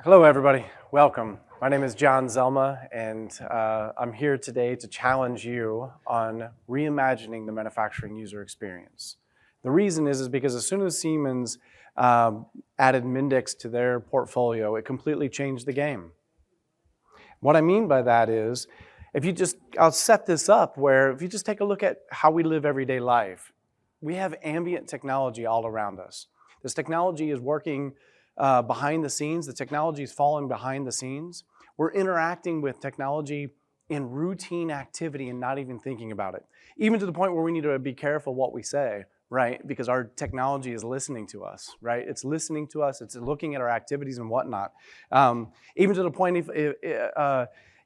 Hello everybody, welcome. My name is John Dzelme and I'm here today to challenge you on reimagining the manufacturing user experience. The reason is because as soon as Siemens added Mendix to their portfolio, it completely changed the game. What I mean by that is, I'll set this up where if you just take a look at how we live everyday life, we have ambient technology all around us. This technology is working behind the scenes. The technology is falling behind the scenes. We're interacting with technology in routine activity and not even thinking about it. Even to the point where we need to be careful what we say, right? Because our technology is listening to us, right? It's listening to us, it's looking at our activities and whatnot. Even to the point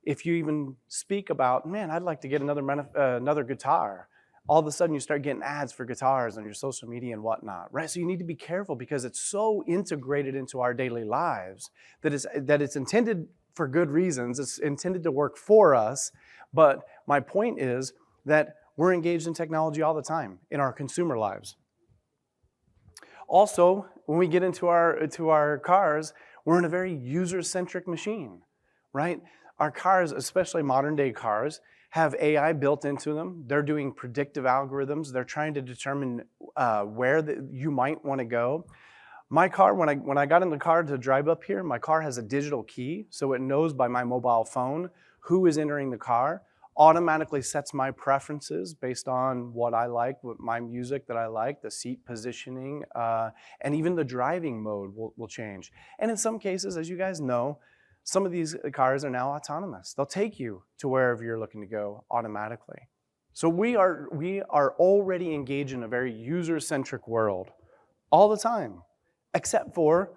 if you even speak about, man, I'd like to get another guitar, all of a sudden you start getting ads for guitars on your social media and whatnot, right? So you need to be careful because it's so integrated into our daily lives that it's intended for good reasons. It's intended to work for us. But my point is that we're engaged in technology all the time in our consumer lives. Also, when we get into our cars, we're in a very user-centric machine, right? Our cars, especially modern day cars, have AI built into them. They're doing predictive algorithms. They're trying to determine where you might want to go. My car, when I got in the car to drive up here, my car has a digital key, so it knows by my mobile phone who is entering the car, automatically sets my preferences based on what I like, what my music that I like, the seat positioning, and even the driving mode will change. And in some cases, as you guys know, some of these cars are now autonomous. They'll take you to wherever you're looking to go automatically. So we are already engaged in a very user-centric world all the time, except for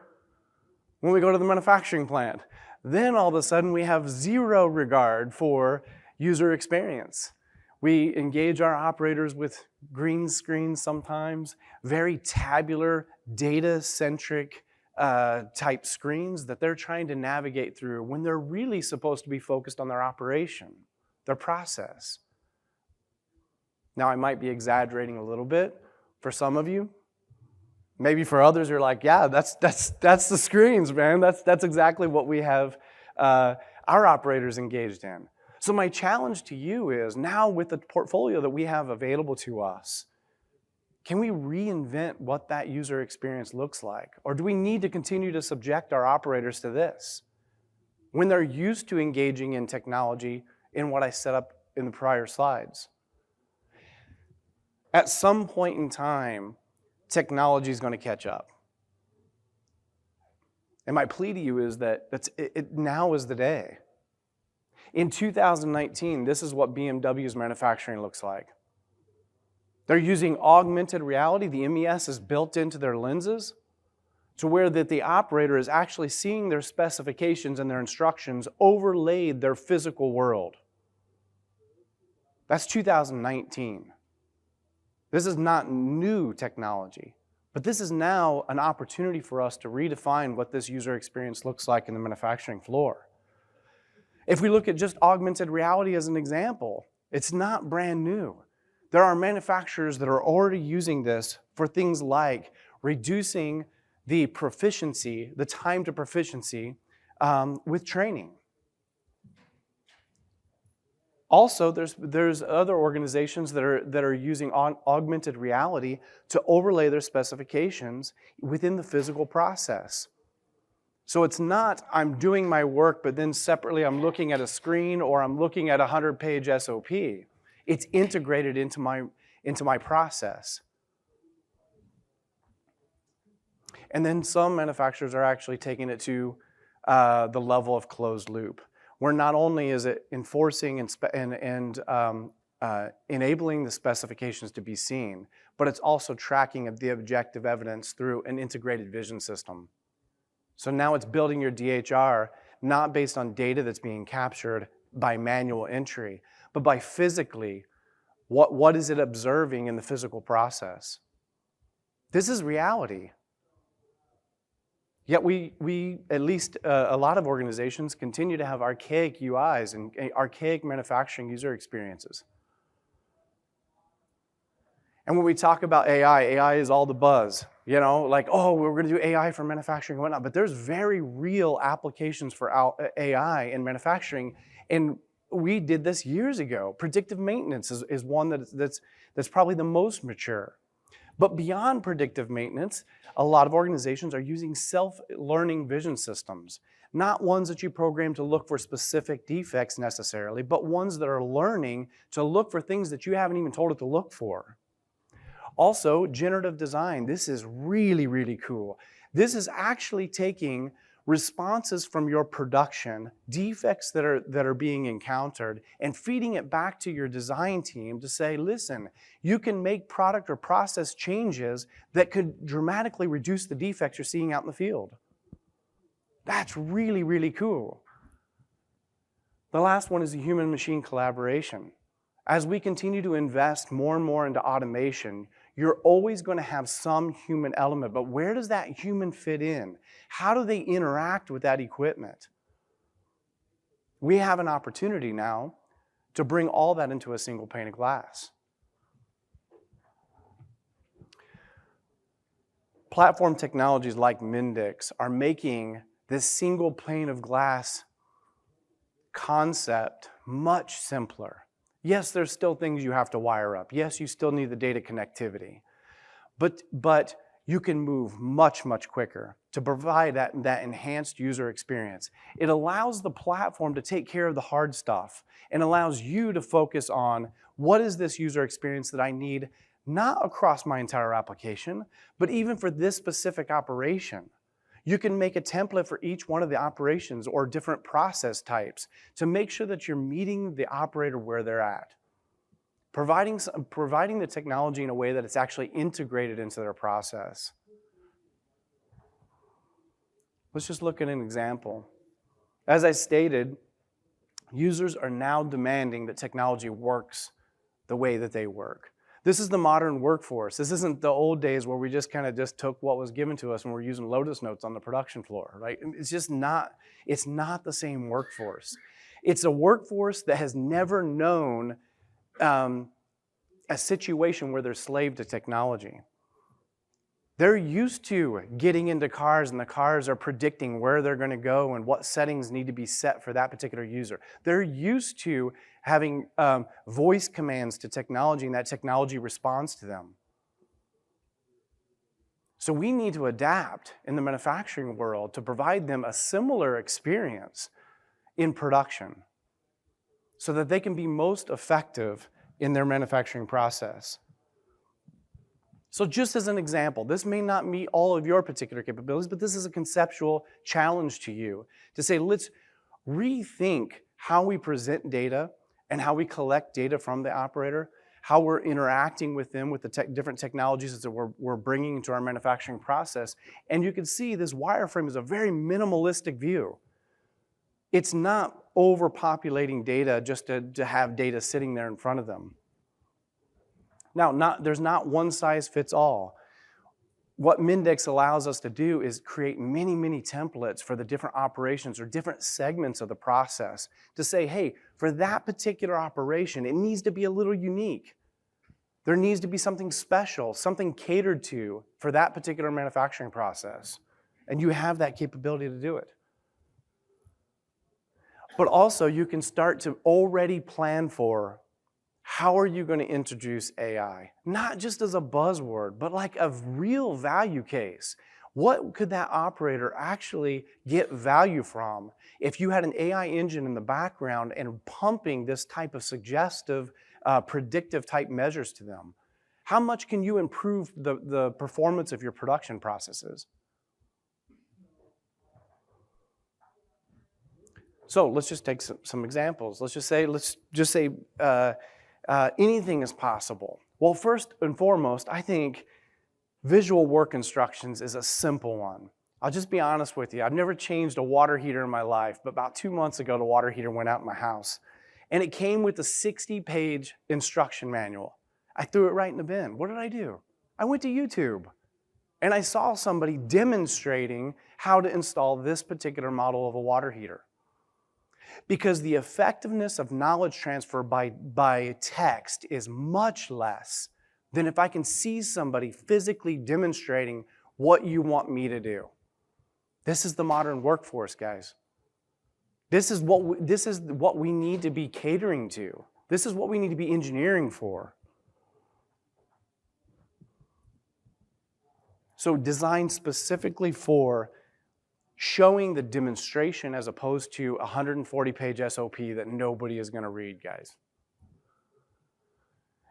when we go to the manufacturing plant. Then all of a sudden we have zero regard for user experience. We engage our operators with green screens sometimes, very tabular, data-centric type screens that they're trying to navigate through when they're really supposed to be focused on their operation, their process. Now, I might be exaggerating a little bit for some of you. Maybe for others, you're like, yeah, that's the screens, man. That's exactly what we have our operators engaged in. So my challenge to you is now with the portfolio that we have available to us, can we reinvent what that user experience looks like? Or do we need to continue to subject our operators to this when they're used to engaging in technology in what I set up in the prior slides? At some point in time, technology is going to catch up. And my plea to you is that now is the day. In 2019, this is what BMW's manufacturing looks like. They're using augmented reality. The MES is built into their lenses to where that the operator is actually seeing their specifications and their instructions overlaid their physical world. That's 2019. This is not new technology, but this is now an opportunity for us to redefine what this user experience looks like in the manufacturing floor. If we look at just augmented reality as an example, it's not brand new. There are manufacturers that are already using this for things like reducing the proficiency, the time to proficiency with training. Also, there's other organizations that are using augmented reality to overlay their specifications within the physical process. So it's not I'm doing my work, but then separately I'm looking at a screen or I'm looking at a 100-page SOP. It's integrated into my process. And then some manufacturers are actually taking it to the level of closed loop, where not only is it enforcing and enabling the specifications to be seen, but it's also tracking of the objective evidence through an integrated vision system. So now it's building your DHR not based on data that's being captured by manual entry, but by physically, what is it observing in the physical process? This is reality. Yet we at least a lot of organizations continue to have archaic UIs and archaic manufacturing user experiences. And when we talk about AI is all the buzz, you know, like, oh, we're going to do AI for manufacturing and whatnot. But there's very real applications for AI in manufacturing. And we did this years ago. Predictive maintenance is one that's probably the most mature. But beyond predictive maintenance, a lot of organizations are using self-learning vision systems. Not ones that you program to look for specific defects necessarily, but ones that are learning to look for things that you haven't even told it to look for. Also, generative design. This is really, really cool. This is actually taking responses from your production, defects that are being encountered, and feeding it back to your design team to say, listen, you can make product or process changes that could dramatically reduce the defects you're seeing out in the field. That's really, really cool. The last one is the human-machine collaboration. As we continue to invest more and more into automation, you're always going to have some human element, but where does that human fit in? How do they interact with that equipment? We have an opportunity now to bring all that into a single pane of glass. Platform technologies like Mendix are making this single pane of glass concept much simpler. Yes, there's still things you have to wire up. Yes, you still need the data connectivity. But you can move much, much quicker to provide that enhanced user experience. It allows the platform to take care of the hard stuff and allows you to focus on what is this user experience that I need, not across my entire application, but even for this specific operation. You can make a template for each one of the operations or different process types to make sure that you're meeting the operator where they're at. Providing the technology in a way that it's actually integrated into their process. Let's just look at an example. As I stated, users are now demanding that technology works the way that they work. This is the modern workforce. This isn't the old days where we just took what was given to us and we're using Lotus notes on the production floor, right? It's just not, it's not the same workforce. It's a workforce that has never known a situation where they're slave to technology. They're used to getting into cars and the cars are predicting where they're going to go and what settings need to be set for that particular user. They're used to having voice commands to technology and that technology responds to them. So we need to adapt in the manufacturing world to provide them a similar experience in production so that they can be most effective in their manufacturing process. So just as an example, this may not meet all of your particular capabilities, but this is a conceptual challenge to you to say, let's rethink how we present data and how we collect data from the operator, how we're interacting with them with the different technologies that we're bringing into our manufacturing process. And you can see this wireframe is a very minimalistic view. It's not overpopulating data just to have data sitting there in front of them. Now, there's not one size fits all. What Mendix allows us to do is create many, many templates for the different operations or different segments of the process to say, hey, for that particular operation, it needs to be a little unique. There needs to be something special, something catered to for that particular manufacturing process. And you have that capability to do it. But also, you can start to already plan for how are you going to introduce AI? Not just as a buzzword, but like a real value case. What could that operator actually get value from if you had an AI engine in the background and pumping this type of suggestive, predictive type measures to them? How much can you improve the performance of your production processes? So let's just take some examples. Let's just say anything is possible. Well, first and foremost, I think visual work instructions is a simple one. I'll just be honest with you. I've never changed a water heater in my life, but about 2 months ago, the water heater went out in my house. And it came with a 60-page instruction manual. I threw it right in the bin. What did I do? I went to YouTube. And I saw somebody demonstrating how to install this particular model of a water heater. Because the effectiveness of knowledge transfer by text is much less than if I can see somebody physically demonstrating what you want me to do. This is the modern workforce, guys. This is what we need to be catering to. This is what we need to be engineering for. So designed specifically for showing the demonstration as opposed to a 140-page SOP that nobody is going to read, guys.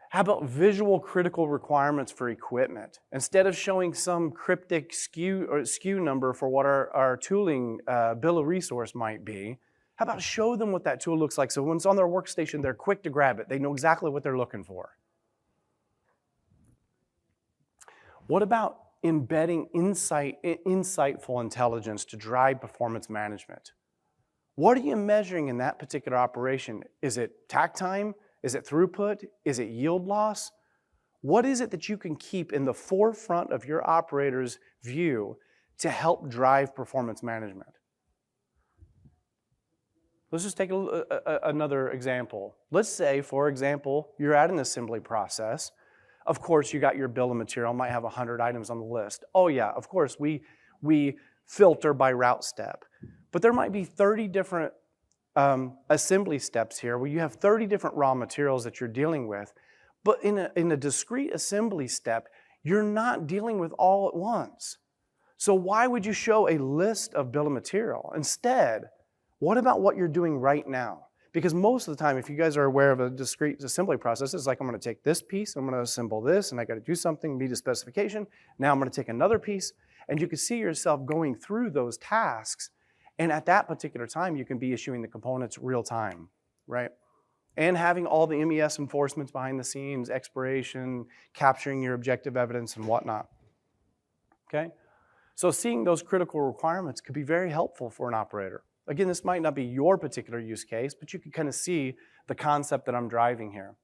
How about visual critical requirements for equipment? Instead of showing some cryptic SKU number for what our tooling bill of resource might be, how about show them what that tool looks like so when it's on their workstation, they're quick to grab it. They know exactly what they're looking for. What about embedding insightful intelligence to drive performance management? What are you measuring in that particular operation? Is it takt time? Is it throughput? Is it yield loss? What is it that you can keep in the forefront of your operator's view to help drive performance management? Let's just take another example. Let's say, for example, you're at an assembly process. Of course, you got your bill of material, might have 100 items on the list. Oh yeah, of course, we filter by route step. But there might be 30 different assembly steps here where you have 30 different raw materials that you're dealing with. But in a discrete assembly step, you're not dealing with all at once. So why would you show a list of bill of material? Instead, what about what you're doing right now? Because most of the time, if you guys are aware of a discrete assembly process, it's like I'm going to take this piece, I'm going to assemble this, and I got to do something, meet a specification. Now I'm going to take another piece, and you can see yourself going through those tasks. And at that particular time, you can be issuing the components real time, right? And having all the MES enforcements behind the scenes, expiration, capturing your objective evidence and whatnot, okay? So seeing those critical requirements could be very helpful for an operator. Again, this might not be your particular use case, but you can kind of see the concept that I'm driving here.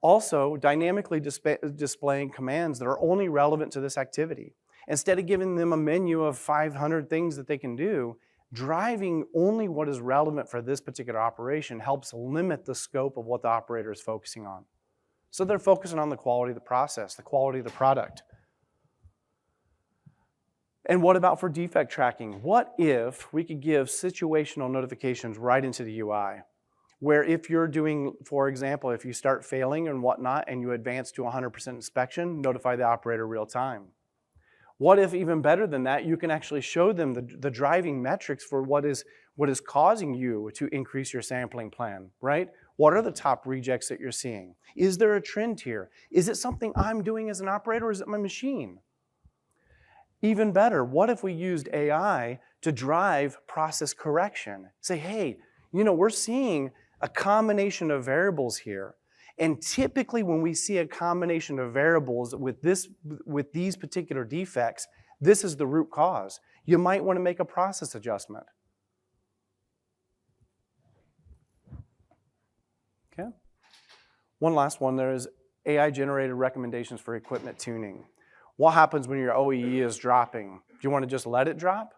Also, dynamically displaying commands that are only relevant to this activity. Instead of giving them a menu of 500 things that they can do, driving only what is relevant for this particular operation helps limit the scope of what the operator is focusing on. So they're focusing on the quality of the process, the quality of the product. And what about for defect tracking? What if we could give situational notifications right into the UI? Where if you're doing, for example, if you start failing and whatnot and you advance to 100% inspection, notify the operator real time. What if, even better than that, you can actually show them the driving metrics for what is causing you to increase your sampling plan, right? What are the top rejects that you're seeing? Is there a trend here? Is it something I'm doing as an operator, or is it my machine? Even better, what if we used AI to drive process correction? Say, hey, you know, we're seeing a combination of variables here. And typically when we see a combination of variables with these particular defects, this is the root cause. You might want to make a process adjustment. Okay. One last one, there is AI-generated recommendations for equipment tuning. What happens when your OEE is dropping? Do you want to just let it drop?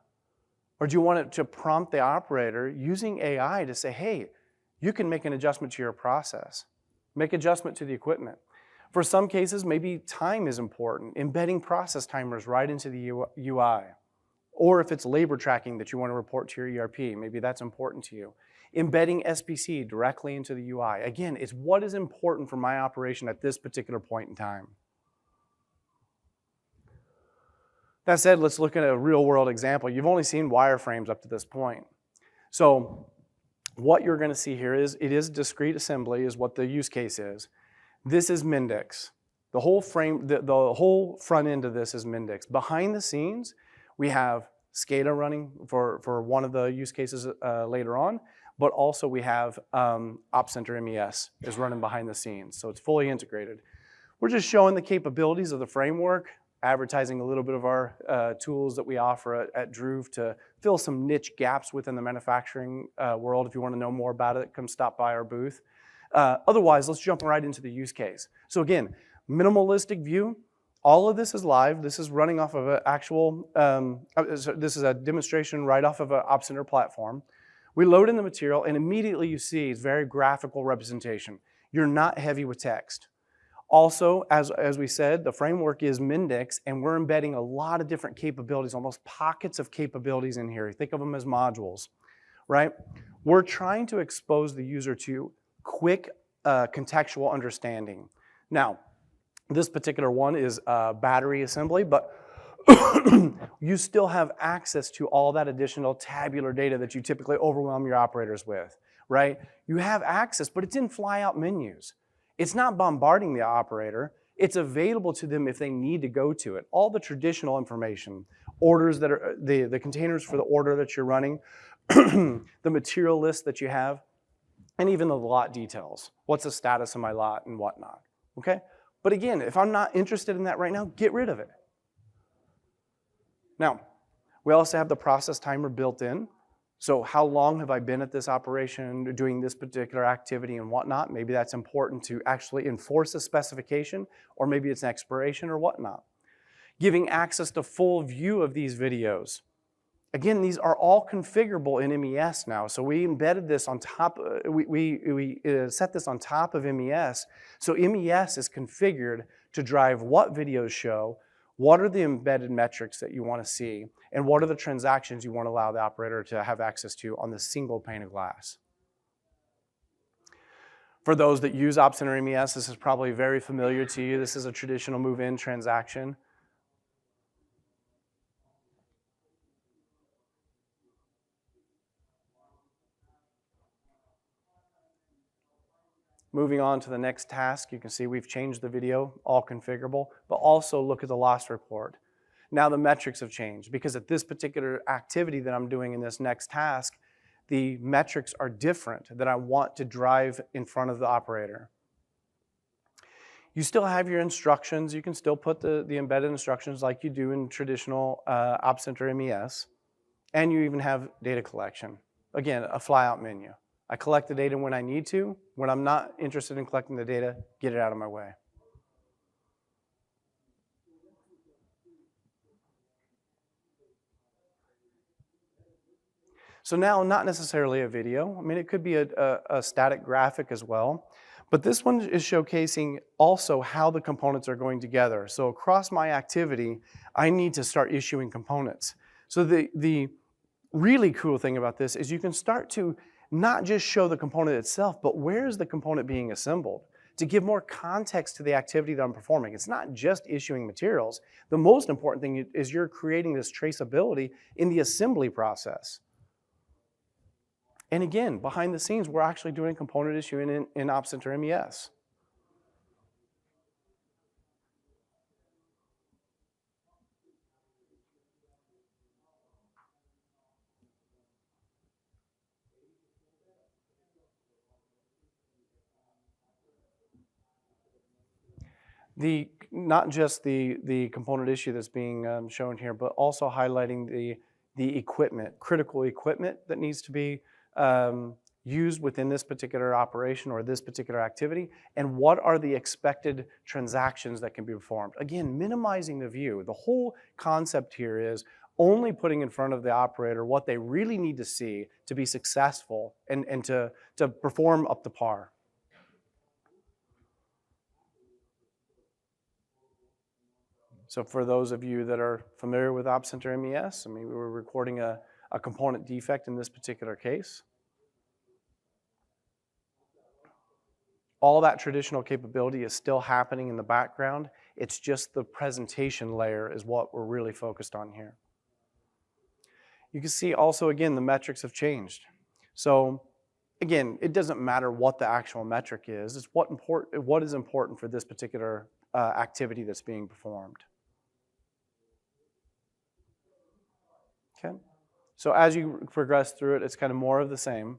Or do you want it to prompt the operator using AI to say, hey, you can make an adjustment to your process. Make adjustment to the equipment. For some cases, maybe time is important, embedding process timers right into the UI. Or if it's labor tracking that you want to report to your ERP, maybe that's important to you. Embedding SPC directly into the UI. Again, it's what is important for my operation at this particular point in time. That said, let's look at a real world example. You've only seen wireframes up to this point. So what you're going to see here is, it is discrete assembly is what the use case is. This is Mendix. The whole frame, the whole front end of this is Mendix. Behind the scenes, we have SCADA running for one of the use cases later on, but also we have Ops Center MES is running behind the scenes, so it's fully integrated. We're just showing the capabilities of the framework, advertising a little bit of our tools that we offer at Druve to fill some niche gaps within the manufacturing world. If you want to know more about it, come stop by our booth. Otherwise, let's jump right into the use case. So again, minimalistic view. All of this is live. This is running off of an actual, this is a demonstration right off of an Ops Center platform. We load in the material and immediately you see it's very graphical representation. You're not heavy with text. Also, as we said, the framework is Mendix, and we're embedding a lot of different capabilities, almost pockets of capabilities in here. Think of them as modules, right? We're trying to expose the user to quick contextual understanding. Now, this particular one is battery assembly, but you still have access to all that additional tabular data that you typically overwhelm your operators with, right? You have access, but it's in flyout menus. It's not bombarding the operator. It's available to them if they need to go to it. All the traditional information, orders that are, the containers for the order that you're running, the material list that you have, and even the lot details. What's the status of my lot and whatnot, okay? But again, if I'm not interested in that right now, get rid of it. Now, we also have the process timer built in. So how long have I been at this operation, doing this particular activity and whatnot? Maybe that's important to actually enforce a specification, or maybe it's an expiration or whatnot. Giving access to full view of these videos. Again, these are all configurable in MES now. So we embedded this on top, we set this on top of MES. So MES is configured to drive what videos show, what are the embedded metrics that you want to see, and what are the transactions you want to allow the operator to have access to on the single pane of glass. For those that use Op Center MES, this is probably very familiar to you. This is a traditional move-in transaction. Moving on to the next task, you can see we've changed the video, all configurable, but also look at the loss report. Now the metrics have changed because at this particular activity that I'm doing in this next task, the metrics are different that I want to drive in front of the operator. You still have your instructions. You can still put the embedded instructions like you do in traditional Op Center MES, and you even have data collection. Again, a flyout menu. I collect the data when I need to. When I'm not interested in collecting the data, get it out of my way. So now, not necessarily a video. I mean, it could be a static graphic as well. But this one is showcasing also how the components are going together. So across my activity, I need to start issuing components. So the really cool thing about this is you can start to not just show the component itself, but where is the component being assembled to give more context to the activity that I'm performing. It's not just issuing materials. The most important thing is you're creating this traceability in the assembly process. And again, behind the scenes, we're actually doing component issuing in Op Center MES. Not just the component issue that's being shown here, but also highlighting the equipment, critical equipment that needs to be used within this particular operation or this particular activity, and what are the expected transactions that can be performed. Again, minimizing the view. The whole concept here is only putting in front of the operator what they really need to see to be successful and to perform up to par. So for those of you that are familiar with Op Center MES, I mean, we were recording a component defect in this particular case. All that traditional capability is still happening in the background. It's just the presentation layer is what we're really focused on here. You can see also, again, the metrics have changed. So again, it doesn't matter what the actual metric is. It's what is important for this particular activity that's being performed. Okay. So as you progress through it, it's kind of more of the same.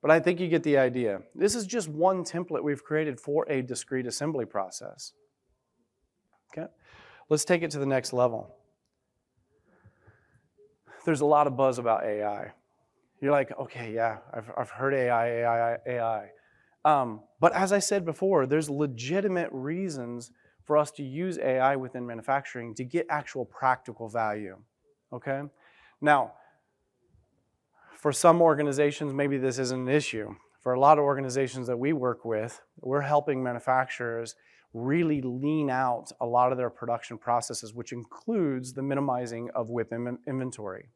But I think you get the idea. This is just one template we've created for a discrete assembly process. Okay, let's take it to the next level. There's a lot of buzz about AI. You're like, okay, yeah, I've heard AI. But as I said before, there's legitimate reasons for us to use AI within manufacturing to get actual practical value. Okay, now, for some organizations, maybe this isn't an issue. For a lot of organizations that we work with, we're helping manufacturers really lean out a lot of their production processes, which includes the minimizing of WIP inventory.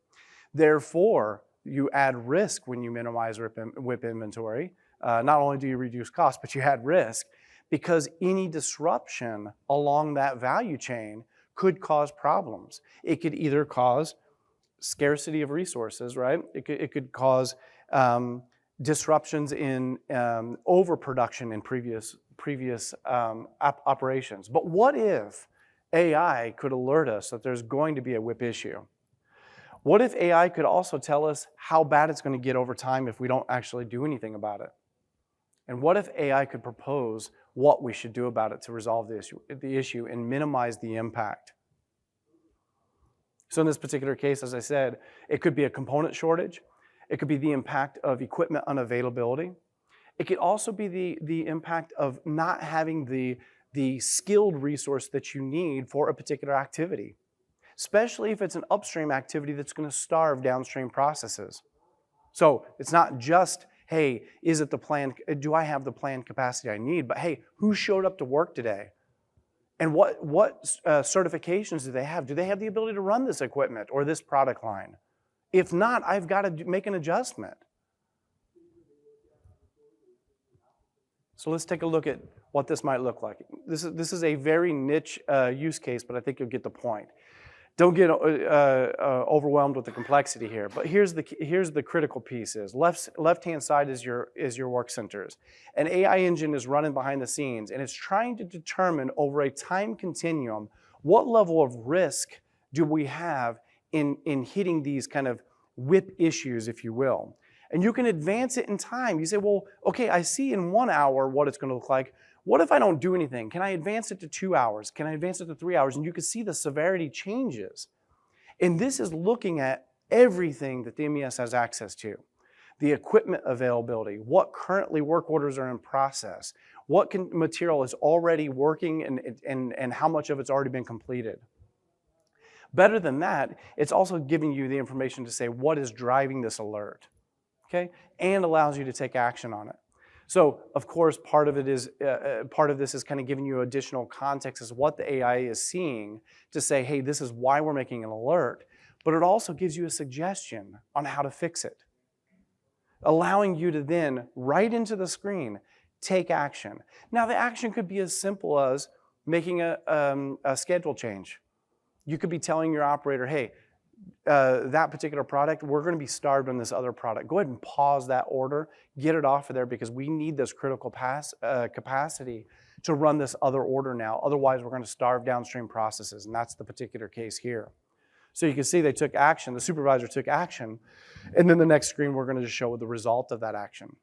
Therefore, you add risk when you minimize WIP inventory. Not only do you reduce costs, but you add risk, because any disruption along that value chain could cause problems. It could either cause scarcity of resources, right? It could cause disruptions in overproduction in previous operations. But what if AI could alert us that there's going to be a WIP issue? What if AI could also tell us how bad it's going to get over time if we don't actually do anything about it? And what if AI could propose what we should do about it to resolve the issue and minimize the impact? So in this particular case, as I said, it could be a component shortage. It could be the impact of equipment unavailability. It could also be the impact of not having the skilled resource that you need for a particular activity, especially if it's an upstream activity that's going to starve downstream processes. So it's not just, hey, is it the plan? Do I have the planned capacity I need? But hey, who showed up to work today? And what certifications do they have? Do they have the ability to run this equipment or this product line? If not, I've got to make an adjustment. So let's take a look at what this might look like. This is a very niche use case, but I think you'll get the point. Don't get overwhelmed with the complexity here, but here's the critical piece is left-hand side is your work centers. An AI engine is running behind the scenes, and it's trying to determine over a time continuum what level of risk do we have in hitting these kind of WIP issues, if you will. And you can advance it in time. You say, well, okay, I see in 1 hour what it's going to look like. What if I don't do anything? Can I advance it to 2 hours? Can I advance it to 3 hours? And you can see the severity changes. And this is looking at everything that the MES has access to. The equipment availability, what currently work orders are in process, what material is already working and how much of it's already been completed. Better than that, it's also giving you the information to say what is driving this alert, okay? And allows you to take action on it. So, of course, part of this is kind of giving you additional context as what the AI is seeing to say, hey, this is why we're making an alert. But it also gives you a suggestion on how to fix it, allowing you to then, right into the screen, take action. Now, the action could be as simple as making a schedule change. You could be telling your operator, hey, that particular product, we're going to be starved on this other product. Go ahead and pause that order, get it off of there because we need this critical capacity to run this other order now. Otherwise, we're going to starve downstream processes, and that's the particular case here. So you can see they took action, the supervisor took action, and then the next screen we're going to just show the result of that action.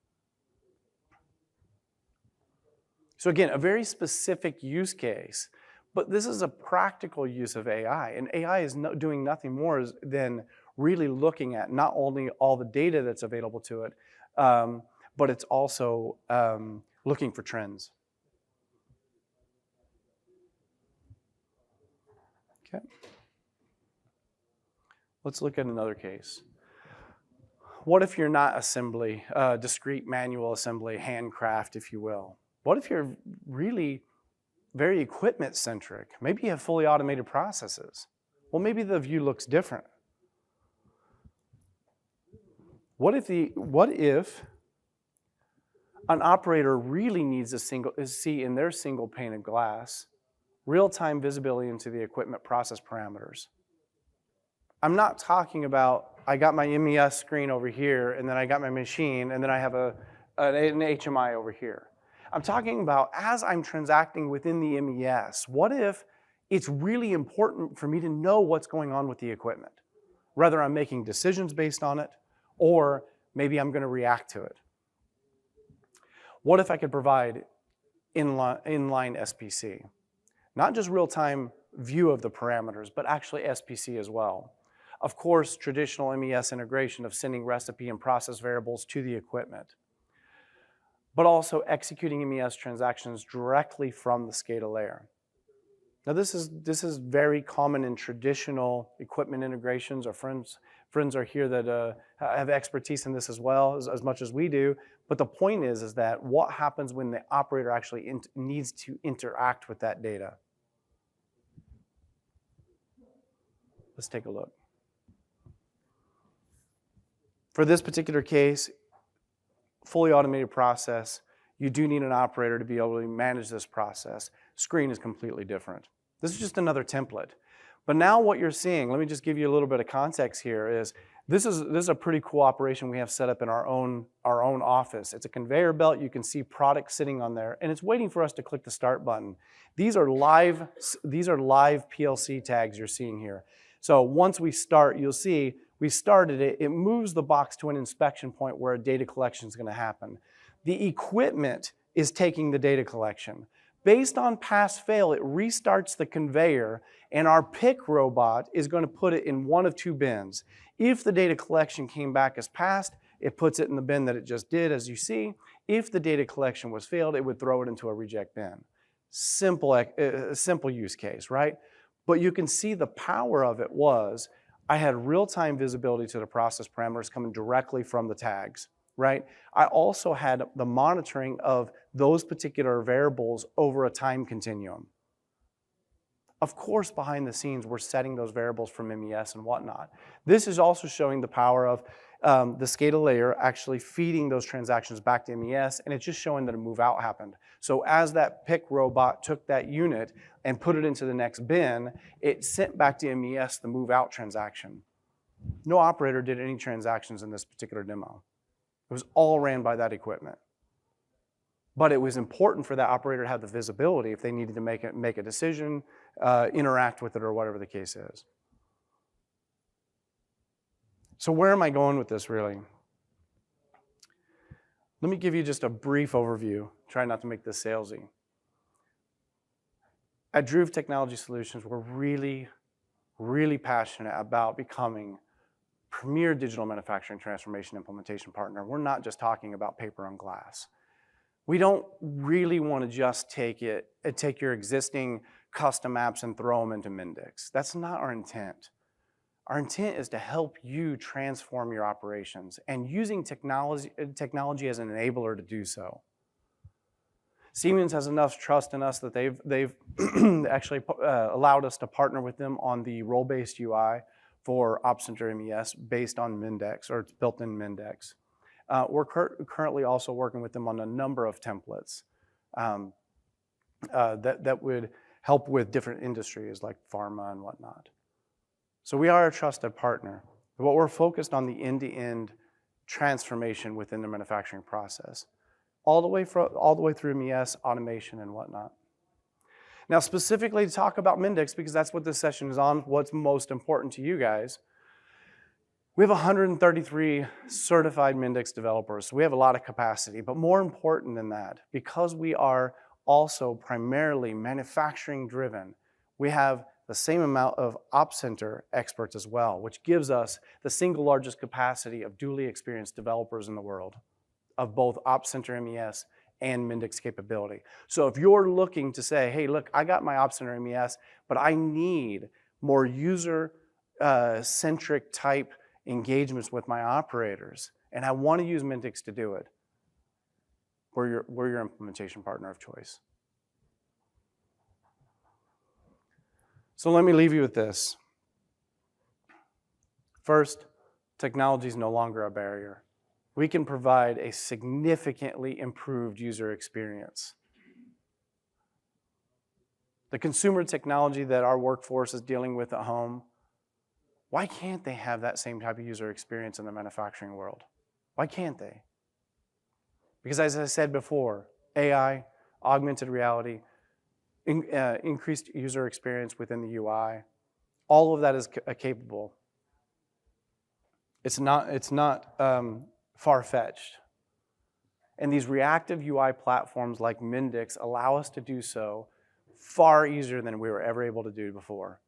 So again, a very specific use case. But this is a practical use of AI, and AI is doing nothing more than really looking at not only all the data that's available to it, but it's also looking for trends. Okay. Let's look at another case. What if you're not assembly, discrete manual assembly, handcraft, if you will? What if you're really very equipment-centric? Maybe you have fully automated processes. Well, maybe the view looks different. What if an operator really needs to see in their single pane of glass real-time visibility into the equipment process parameters? I'm not talking about I got my MES screen over here, and then I got my machine, and then I have an HMI over here. I'm talking about as I'm transacting within the MES, what if it's really important for me to know what's going on with the equipment? Whether I'm making decisions based on it, or maybe I'm going to react to it. What if I could provide inline SPC? Not just real-time view of the parameters, but actually SPC as well. Of course, traditional MES integration of sending recipe and process variables to the equipment, but also executing MES transactions directly from the SCADA layer. Now this is very common in traditional equipment integrations. Our friends are here that have expertise in this as well, as much as we do. But the point is that what happens when the operator actually needs to interact with that data? Let's take a look. For this particular case, fully automated process, you do need an operator to be able to manage this process. Screen is completely different. This is just another template. But now what you're seeing, let me just give you a little bit of context here, is this is a pretty cool operation we have set up in our own office. It's a conveyor belt. You can see products sitting on there, and it's waiting for us to click the start button. These are live PLC tags you're seeing here. So once we start, you'll see we started it. It moves the box to an inspection point where a data collection is going to happen. The equipment is taking the data collection. Based on pass-fail, it restarts the conveyor, and our pick robot is going to put it in one of two bins. If the data collection came back as passed, it puts it in the bin that it just did, as you see. If the data collection was failed, it would throw it into a reject bin. Simple use case, right? But you can see the power of it was I had real-time visibility to the process parameters coming directly from the tags, right? I also had the monitoring of those particular variables over a time continuum. Of course, behind the scenes, we're setting those variables from MES and whatnot. This is also showing the power of the SCADA layer actually feeding those transactions back to MES, and it's just showing that a move out happened. So as that pick robot took that unit and put it into the next bin, it sent back to MES the move out transaction. No operator did any transactions in this particular demo. It was all ran by that equipment. But it was important for that operator to have the visibility if they needed to make a decision, interact with it, or whatever the case is. So where am I going with this, really? Let me give you just a brief overview. Try not to make this salesy. At Druve Technology Solutions, we're really, really passionate about becoming premier digital manufacturing transformation implementation partner. We're not just talking about paper and glass. We don't really want to just take your existing custom apps and throw them into Mendix. That's not our intent. Our intent is to help you transform your operations and using technology as an enabler to do so. Siemens has enough trust in us that they've actually allowed us to partner with them on the role-based UI for OpsCenter MES based on Mendix, or it's built in Mendix. We're currently also working with them on a number of templates that would help with different industries like pharma and whatnot. So we are a trusted partner, but we're focused on the end-to-end transformation within the manufacturing process, all the way through MES, automation, and whatnot. Now, specifically to talk about Mendix, because that's what this session is on, what's most important to you guys, we have 133 certified Mendix developers, so we have a lot of capacity. But more important than that, because we are also primarily manufacturing driven, we have the same amount of OpsCenter experts as well, which gives us the single largest capacity of duly experienced developers in the world of both OpsCenter MES and Mendix capability. So if you're looking to say, hey, look, I got my OpsCenter MES, but I need more user-centric type engagements with my operators, and I want to use Mendix to do it, we're your implementation partner of choice. So let me leave you with this. First, technology is no longer a barrier. We can provide a significantly improved user experience. The consumer technology that our workforce is dealing with at home, why can't they have that same type of user experience in the manufacturing world? Why can't they? Because as I said before, AI, augmented reality, increased user experience within the UI, all of that is capable. It's not far-fetched. And these reactive UI platforms like Mendix allow us to do so far easier than we were ever able to do before.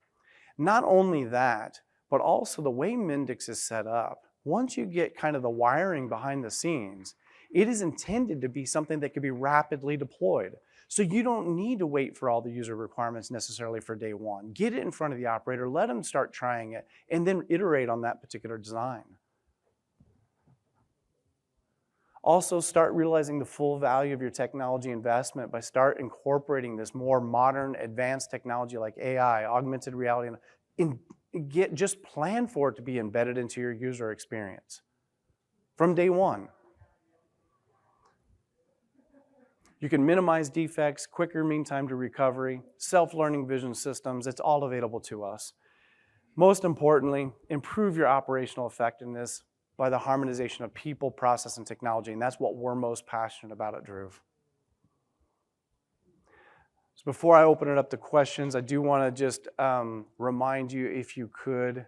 Not only that, but also the way Mendix is set up, once you get kind of the wiring behind the scenes, it is intended to be something that can be rapidly deployed. So you don't need to wait for all the user requirements necessarily for day one. Get it in front of the operator, let them start trying it, and then iterate on that particular design. Also, start realizing the full value of your technology investment by start incorporating this more modern, advanced technology like AI, augmented reality, and just plan for it to be embedded into your user experience from day one. You can minimize defects, quicker mean time to recovery, self-learning vision systems, it's all available to us. Most importantly, improve your operational effectiveness by the harmonization of people, process, and technology, and that's what we're most passionate about at Druve. So before I open it up to questions, I do want to just remind you, if you could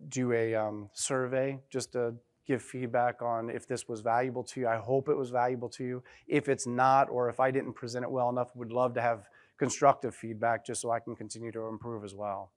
do a survey just to give feedback on if this was valuable to you. I hope it was valuable to you. If it's not, or if I didn't present it well enough, would love to have constructive feedback just so I can continue to improve as well.